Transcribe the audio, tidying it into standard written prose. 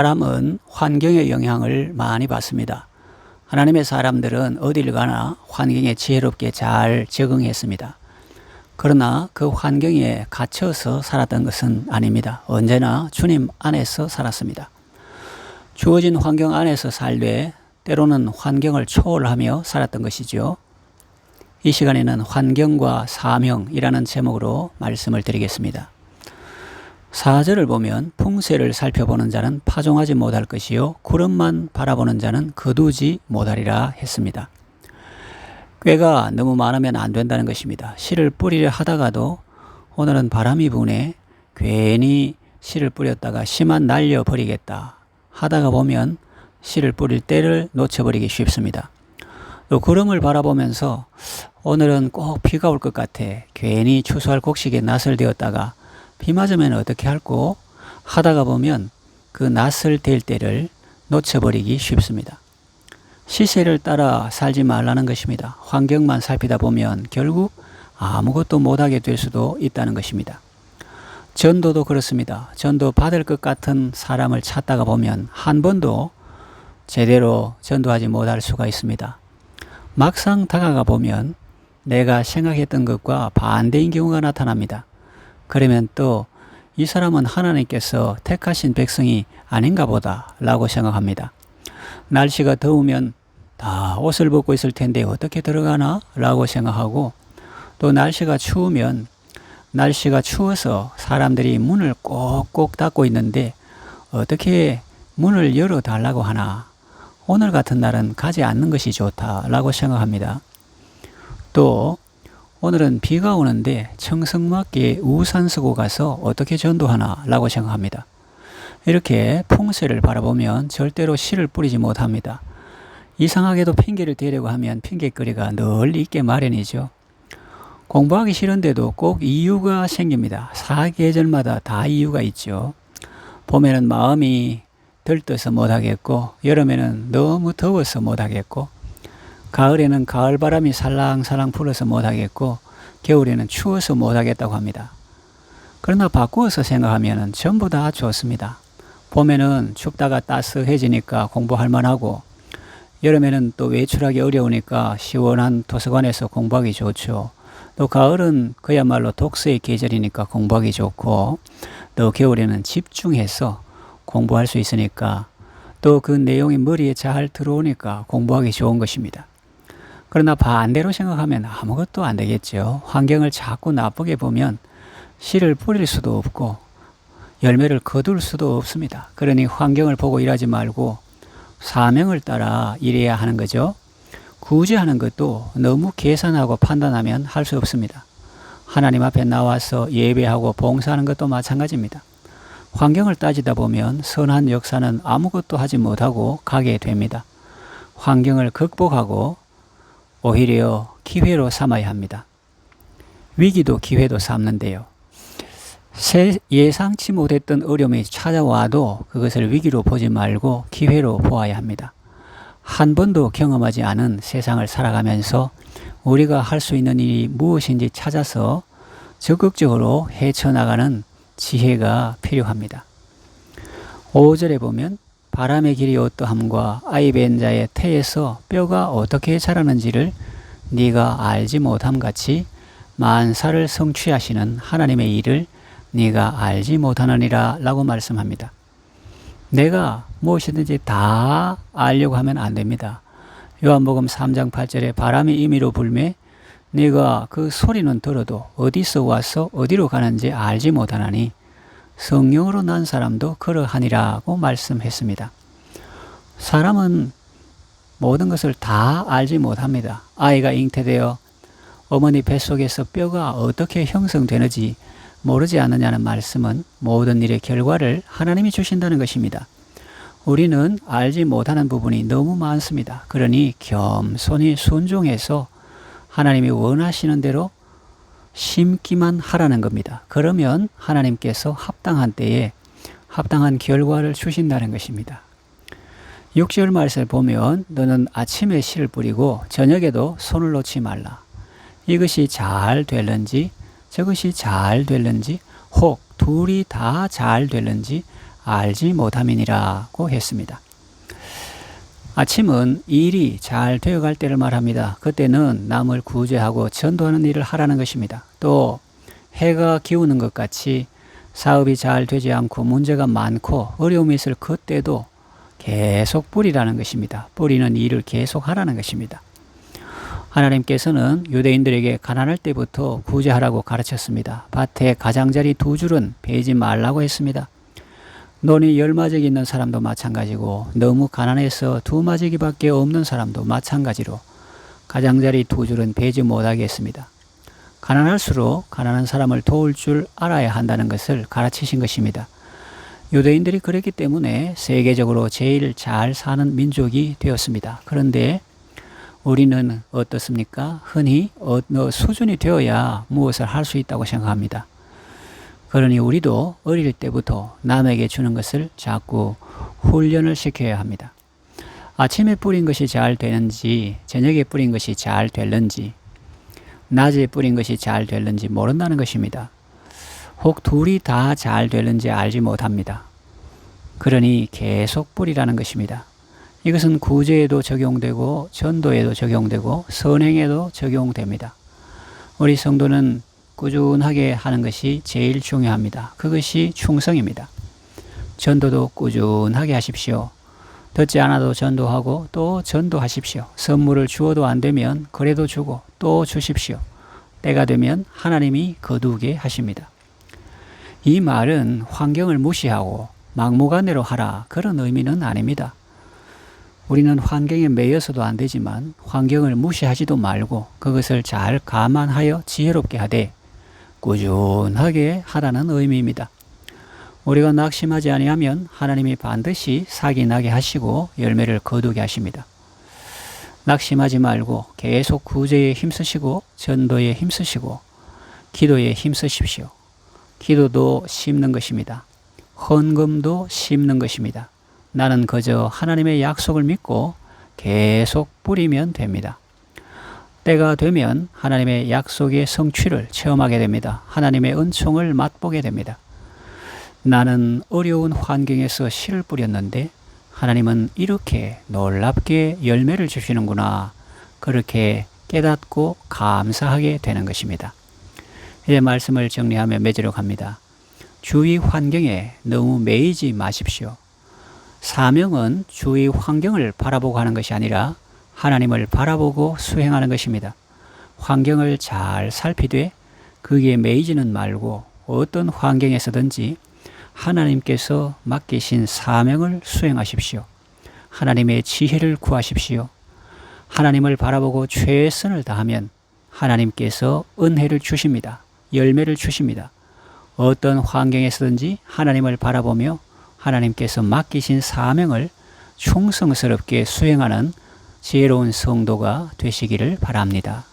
사람은 환경의 영향을 많이 받습니다. 하나님의 사람들은 어딜 가나 환경에 지혜롭게 잘 적응했습니다. 그러나 그 환경에 갇혀서 살았던 것은 아닙니다. 언제나 주님 안에서 살았습니다. 주어진 환경 안에서 살되 때로는 환경을 초월하며 살았던 것이죠. 이 시간에는 환경과 사명이라는 제목으로 말씀을 드리겠습니다. 4절을 보면 풍세를 살펴보는 자는 파종하지 못할 것이요 구름만 바라보는 자는 거두지 못하리라 했습니다. 꾀가 너무 많으면 안 된다는 것입니다. 씨를 뿌리려 하다가도 오늘은 바람이 부네 괜히 씨를 뿌렸다가 씨만 날려버리겠다 하다가 보면 씨를 뿌릴 때를 놓쳐버리기 쉽습니다. 또 구름을 바라보면서 오늘은 꼭 비가 올 것 같아 괜히 추수할 곡식에 낯을 되었다가 비 맞으면 어떻게 할꼬 하다가 보면 그 낯을 댈 때를 놓쳐버리기 쉽습니다. 시세를 따라 살지 말라는 것입니다. 환경만 살피다 보면 결국 아무것도 못하게 될 수도 있다는 것입니다. 전도도 그렇습니다. 전도 받을 것 같은 사람을 찾다가 보면 한 번도 제대로 전도하지 못할 수가 있습니다. 막상 다가가 보면 내가 생각했던 것과 반대인 경우가 나타납니다. 그러면 또 이 사람은 하나님께서 택하신 백성이 아닌가 보다 라고 생각합니다. 날씨가 더우면 다 옷을 벗고 있을 텐데 어떻게 들어가나 라고 생각하고, 또 날씨가 추우면 날씨가 추워서 사람들이 문을 꼭꼭 닫고 있는데 어떻게 문을 열어달라고 하나, 오늘 같은 날은 가지 않는 것이 좋다라고 생각합니다. 또 오늘은 비가 오는데 청성맞게 우산 쓰고 가서 어떻게 전도하나 라고 생각합니다. 이렇게 풍세를 바라보면 절대로 씨를 뿌리지 못합니다. 이상하게도 핑계를 대려고 하면 핑계거리가 늘 있게 마련이죠. 공부하기 싫은데도 꼭 이유가 생깁니다. 사계절마다 다 이유가 있죠. 봄에는 마음이 들떠서 못하겠고, 여름에는 너무 더워서 못하겠고, 가을에는 가을바람이 살랑살랑 불어서 못하겠고, 겨울에는 추워서 못하겠다고 합니다. 그러나 바꾸어서 생각하면 전부 다 좋습니다. 봄에는 춥다가 따스해지니까 공부할 만하고, 여름에는 또 외출하기 어려우니까 시원한 도서관에서 공부하기 좋죠. 또 가을은 그야말로 독서의 계절이니까 공부하기 좋고, 또 겨울에는 집중해서 공부할 수 있으니까, 또 그 내용이 머리에 잘 들어오니까 공부하기 좋은 것입니다. 그러나 반대로 생각하면 아무것도 안 되겠죠. 환경을 자꾸 나쁘게 보면 씨를 뿌릴 수도 없고 열매를 거둘 수도 없습니다. 그러니 환경을 보고 일하지 말고 사명을 따라 일해야 하는 거죠. 구제하는 것도 너무 계산하고 판단하면 할 수 없습니다. 하나님 앞에 나와서 예배하고 봉사하는 것도 마찬가지입니다. 환경을 따지다 보면 선한 역사는 아무것도 하지 못하고 가게 됩니다. 환경을 극복하고 오히려 기회로 삼아야 합니다. 위기도 기회도 삼는데요. 예상치 못했던 어려움이 찾아와도 그것을 위기로 보지 말고 기회로 보아야 합니다. 한 번도 경험하지 않은 세상을 살아가면서 우리가 할 수 있는 일이 무엇인지 찾아서 적극적으로 헤쳐나가는 지혜가 필요합니다. 5절에 보면 바람의 길이 어떠함과 아이벤 자의 태에서 뼈가 어떻게 자라는지를 네가 알지 못함 같이 만사를 성취하시는 하나님의 일을 네가 알지 못하느니라 라고 말씀합니다. 내가 무엇이든지 다 알려고 하면 안 됩니다. 요한복음 3장 8절에 바람이 임의로 불매 네가 그 소리는 들어도 어디서 와서 어디로 가는지 알지 못하나니 성령으로 난 사람도 그러하니라고 말씀했습니다. 사람은 모든 것을 다 알지 못합니다. 아이가 잉태되어 어머니 뱃속에서 뼈가 어떻게 형성되는지 모르지 않느냐는 말씀은 모든 일의 결과를 하나님이 주신다는 것입니다. 우리는 알지 못하는 부분이 너무 많습니다. 그러니 겸손히 순종해서 하나님이 원하시는 대로 심기만 하라는 겁니다. 그러면 하나님께서 합당한 때에 합당한 결과를 주신다는 것입니다. 6절 말씀을 보면 너는 아침에 씨를 뿌리고 저녁에도 손을 놓지 말라. 이것이 잘 될는지 저것이 잘 될는지 혹 둘이 다 잘 될는지 알지 못함이니라고 했습니다. 아침은 일이 잘 되어갈 때를 말합니다. 그때는 남을 구제하고 전도하는 일을 하라는 것입니다. 또 해가 기우는 것 같이 사업이 잘 되지 않고 문제가 많고 어려움이 있을 그때도 계속 뿌리라는 것입니다. 뿌리는 일을 계속 하라는 것입니다. 하나님께서는 유대인들에게 가난할 때부터 구제하라고 가르쳤습니다. 밭에 가장자리 2줄은 베지 말라고 했습니다. 논이 10마저기 있는 사람도 마찬가지고 너무 가난해서 2마저기밖에 없는 사람도 마찬가지로 가장자리 2줄은 베지 못하게 했습니다. 가난할수록 가난한 사람을 도울 줄 알아야 한다는 것을 가르치신 것입니다. 유대인들이 그랬기 때문에 세계적으로 제일 잘 사는 민족이 되었습니다. 그런데 우리는 어떻습니까? 흔히 어느 수준이 되어야 무엇을 할 수 있다고 생각합니다. 그러니 우리도 어릴 때부터 남에게 주는 것을 자꾸 훈련을 시켜야 합니다. 아침에 뿌린 것이 잘 되는지 저녁에 뿌린 것이 잘 될는지 낮에 뿌린 것이 잘 될는지 모른다는 것입니다. 혹 둘이 다 잘 될는지 알지 못합니다. 그러니 계속 뿌리라는 것입니다. 이것은 구제에도 적용되고 전도에도 적용되고 선행에도 적용됩니다. 우리 성도는 꾸준하게 하는 것이 제일 중요합니다. 그것이 충성입니다. 전도도 꾸준하게 하십시오. 듣지 않아도 전도하고 또 전도하십시오. 선물을 주어도 안 되면 그래도 주고 또 주십시오. 때가 되면 하나님이 거두게 하십니다. 이 말은 환경을 무시하고 막무가내로 하라 그런 의미는 아닙니다. 우리는 환경에 매여서도 안 되지만 환경을 무시하지도 말고 그것을 잘 감안하여 지혜롭게 하되 꾸준하게 하라는 의미입니다. 우리가 낙심하지 아니하면 하나님이 반드시 삭이 나게 하시고 열매를 거두게 하십니다. 낙심하지 말고 계속 구제에 힘쓰시고 전도에 힘쓰시고 기도에 힘쓰십시오. 기도도 심는 것입니다. 헌금도 심는 것입니다. 나는 그저 하나님의 약속을 믿고 계속 뿌리면 됩니다. 때가 되면 하나님의 약속의 성취를 체험하게 됩니다. 하나님의 은총을 맛보게 됩니다. 나는 어려운 환경에서 씨를 뿌렸는데 하나님은 이렇게 놀랍게 열매를 주시는구나. 그렇게 깨닫고 감사하게 되는 것입니다. 이제 말씀을 정리하며 맺으려 합니다. 주위 환경에 너무 매이지 마십시오. 사명은 주위 환경을 바라보고 하는 것이 아니라 하나님을 바라보고 수행하는 것입니다. 환경을 잘 살피되 거기에 매이지는 말고 어떤 환경에서든지 하나님께서 맡기신 사명을 수행하십시오. 하나님의 지혜를 구하십시오. 하나님을 바라보고 최선을 다하면 하나님께서 은혜를 주십니다. 열매를 주십니다. 어떤 환경에서든지 하나님을 바라보며 하나님께서 맡기신 사명을 충성스럽게 수행하는 지혜로운 성도가 되시기를 바랍니다.